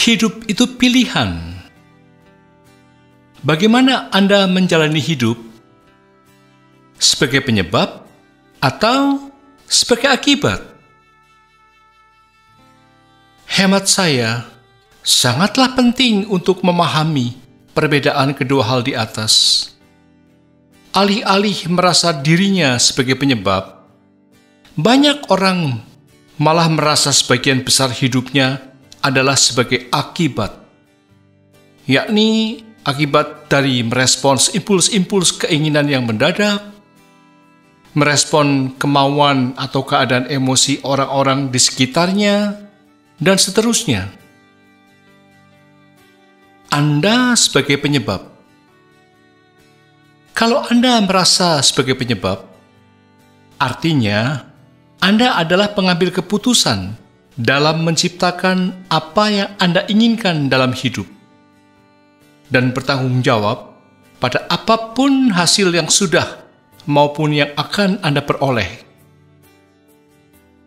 Hidup itu pilihan. Bagaimana Anda menjalani hidup? Sebagai penyebab atau sebagai akibat? Hemat saya, sangatlah penting untuk memahami perbedaan kedua hal di atas. Alih-alih merasa dirinya sebagai penyebab, banyak orang malah merasa sebagian besar hidupnya adalah sebagai akibat, yakni akibat dari merespons impuls-impuls keinginan yang mendadak, merespon kemauan atau keadaan emosi orang-orang di sekitarnya, dan seterusnya. Anda sebagai penyebab. Kalau Anda merasa sebagai penyebab, artinya Anda adalah pengambil keputusan dalam menciptakan apa yang Anda inginkan dalam hidup dan bertanggung jawab pada apapun hasil yang sudah maupun yang akan Anda peroleh.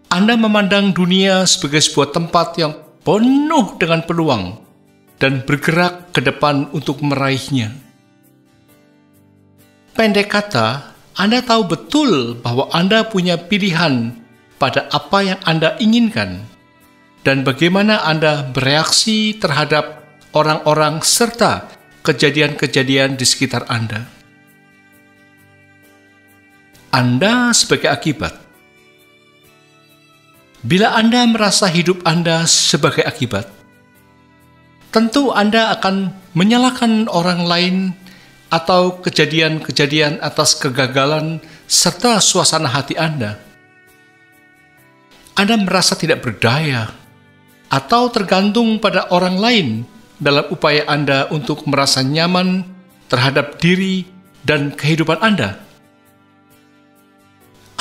Anda memandang dunia sebagai sebuah tempat yang penuh dengan peluang dan bergerak ke depan untuk meraihnya. Pendek kata, Anda tahu betul bahwa Anda punya pilihan pada apa yang Anda inginkan dan bagaimana Anda bereaksi terhadap orang-orang serta kejadian-kejadian di sekitar Anda. Anda sebagai akibat. Bila Anda merasa hidup Anda sebagai akibat, tentu Anda akan menyalahkan orang lain atau kejadian-kejadian atas kegagalan serta suasana hati Anda. Anda merasa tidak berdaya atau tergantung pada orang lain dalam upaya Anda untuk merasa nyaman terhadap diri dan kehidupan Anda.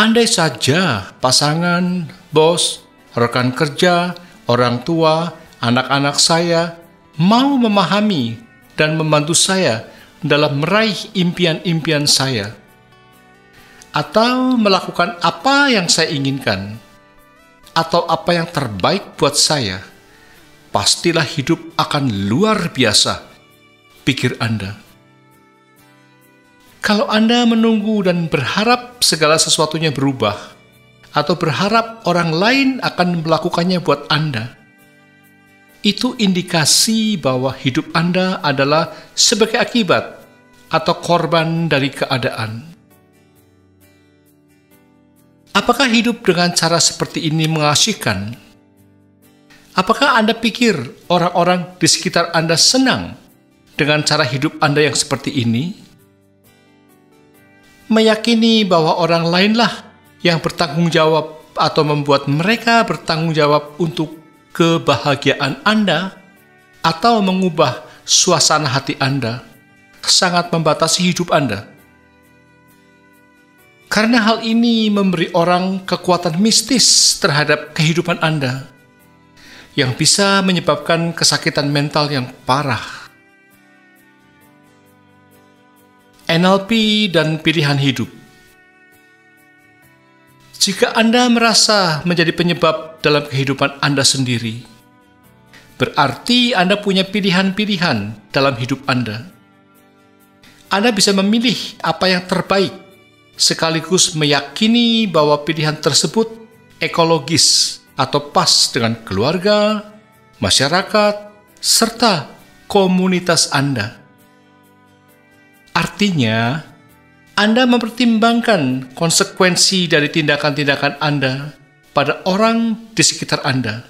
Andai saja pasangan, bos, rekan kerja, orang tua, anak-anak saya mau memahami dan membantu saya dalam meraih impian-impian saya, atau melakukan apa yang saya inginkan, atau apa yang terbaik buat saya, pastilah hidup akan luar biasa, pikir Anda. Kalau Anda menunggu dan berharap segala sesuatunya berubah, atau berharap orang lain akan melakukannya buat Anda, itu indikasi bahwa hidup Anda adalah sebagai akibat atau korban dari keadaan. Apakah hidup dengan cara seperti ini mengasihkan? Apakah Anda pikir orang-orang di sekitar Anda senang dengan cara hidup Anda yang seperti ini? Meyakini bahwa orang lainlah yang bertanggung jawab atau membuat mereka bertanggung jawab untuk kebahagiaan Anda atau mengubah suasana hati Anda sangat membatasi hidup Anda. Karena hal ini memberi orang kekuatan mistis terhadap kehidupan Anda yang bisa menyebabkan kesakitan mental yang parah. NLP dan pilihan hidup. Jika Anda merasa menjadi penyebab dalam kehidupan Anda sendiri, berarti Anda punya pilihan-pilihan dalam hidup Anda. Anda bisa memilih apa yang terbaik, sekaligus meyakini bahwa pilihan tersebut ekologis atau pas dengan keluarga, masyarakat, serta komunitas Anda. Artinya, Anda mempertimbangkan konsekuensi dari tindakan-tindakan Anda pada orang di sekitar Anda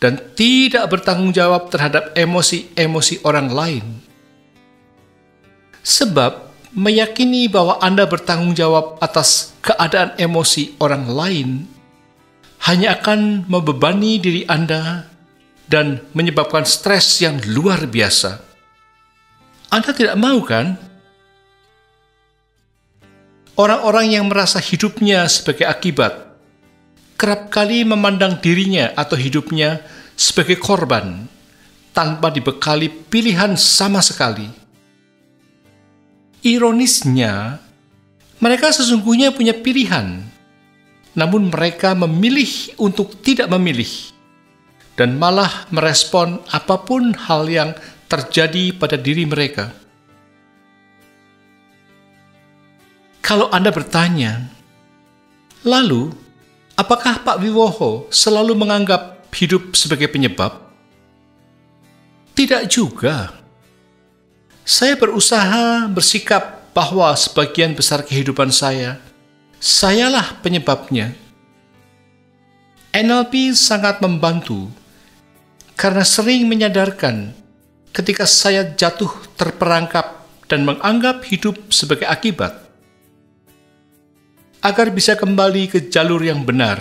dan tidak bertanggung jawab terhadap emosi-emosi orang lain. Sebab, meyakini bahwa Anda bertanggung jawab atas keadaan emosi orang lain hanya akan membebani diri Anda dan menyebabkan stres yang luar biasa. Anda tidak mau, kan? Orang-orang yang merasa hidupnya sebagai akibat kerap kali memandang dirinya atau hidupnya sebagai korban tanpa dibekali pilihan sama sekali. Ironisnya, mereka sesungguhnya punya pilihan, namun mereka memilih untuk tidak memilih dan malah merespon apapun hal yang terjadi pada diri mereka. Kalau Anda bertanya, lalu apakah Pak Wiwoho selalu menganggap hidup sebagai penyebab? Tidak juga. Saya berusaha bersikap bahwa sebagian besar kehidupan sayalah penyebabnya. NLP sangat membantu karena sering menyadarkan ketika saya jatuh terperangkap dan menganggap hidup sebagai akibat. Agar bisa kembali ke jalur yang benar,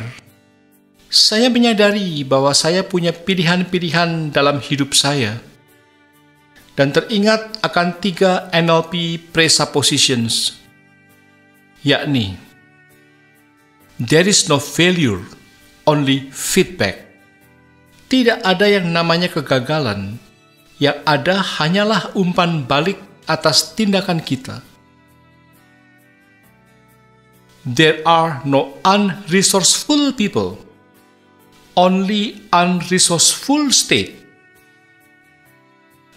saya menyadari bahwa saya punya pilihan-pilihan dalam hidup saya dan teringat akan 3 NLP presuppositions, yakni there is no failure, only feedback. Tidak ada yang namanya kegagalan, yang ada hanyalah umpan balik atas tindakan kita. There are no unresourceful people, only unresourceful state.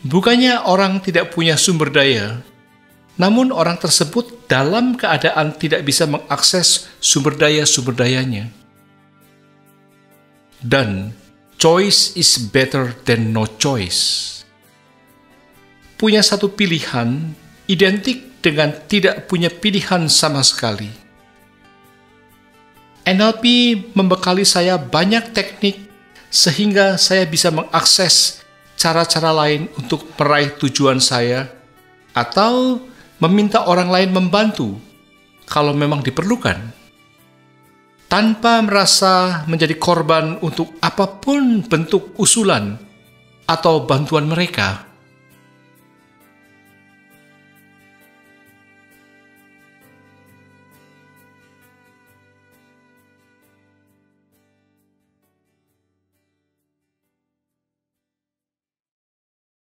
Bukannya orang tidak punya sumber daya, namun orang tersebut dalam keadaan tidak bisa mengakses sumber dayanya. Dan choice is better than no choice. Punya satu pilihan identik dengan tidak punya pilihan sama sekali. NLP membekali saya banyak teknik sehingga saya bisa mengakses cara-cara lain untuk meraih tujuan saya atau meminta orang lain membantu kalau memang diperlukan, tanpa merasa menjadi korban untuk apapun bentuk usulan atau bantuan mereka.